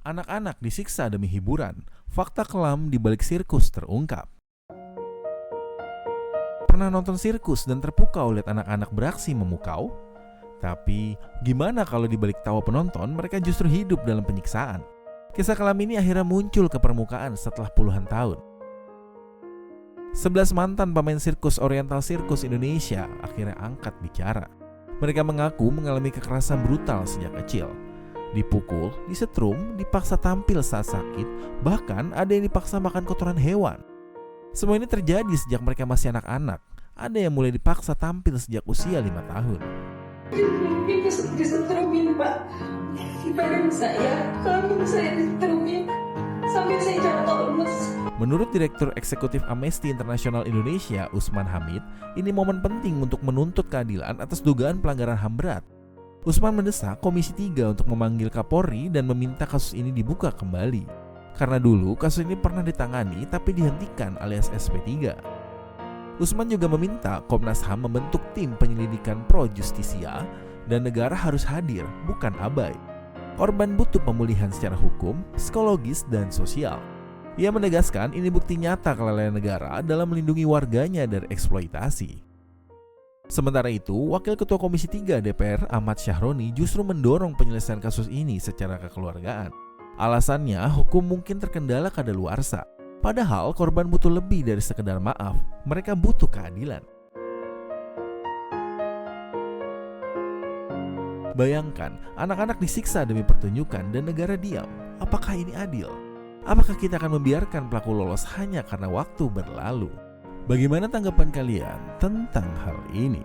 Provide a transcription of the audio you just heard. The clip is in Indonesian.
Anak-anak disiksa demi hiburan, fakta kelam di balik sirkus terungkap. Pernah nonton sirkus dan terpukau lihat anak-anak beraksi memukau? Tapi gimana kalau di balik tawa penonton mereka justru hidup dalam penyiksaan? Kisah kelam ini akhirnya muncul ke permukaan setelah puluhan tahun. 11 mantan pemain sirkus Oriental Circus Indonesia akhirnya angkat bicara. Mereka mengaku mengalami kekerasan brutal sejak kecil. Dipukul, disetrum, dipaksa tampil saat sakit, bahkan ada yang dipaksa makan kotoran hewan. Semua ini terjadi sejak mereka masih anak-anak. Ada yang mulai dipaksa tampil sejak usia 5 tahun. Disetrumin, Pak. Di badan saya, kambing saya disetrumin sampai saya jatuh lemes. Menurut Direktur Eksekutif Amnesty International Indonesia, Usman Hamid, ini momen penting untuk menuntut keadilan atas dugaan pelanggaran HAM berat. Usman mendesak Komisi 3 untuk memanggil Kapolri dan meminta kasus ini dibuka kembali. Karena dulu kasus ini pernah ditangani tapi dihentikan alias SP3. Usman juga meminta Komnas HAM membentuk tim penyelidikan pro justisia dan negara harus hadir, bukan abai. Korban butuh pemulihan secara hukum, psikologis, dan sosial. Ia menegaskan ini bukti nyata kelalaian negara dalam melindungi warganya dari eksploitasi. Sementara itu, Wakil Ketua Komisi 3 DPR Ahmad Syahroni justru mendorong penyelesaian kasus ini secara kekeluargaan. Alasannya, hukum mungkin terkendala kadaluarsa. Padahal korban butuh lebih dari sekedar maaf, mereka butuh keadilan. Bayangkan, anak-anak disiksa demi pertunjukan dan negara diam. Apakah ini adil? Apakah kita akan membiarkan pelaku lolos hanya karena waktu berlalu? Bagaimana tanggapan kalian tentang hal ini?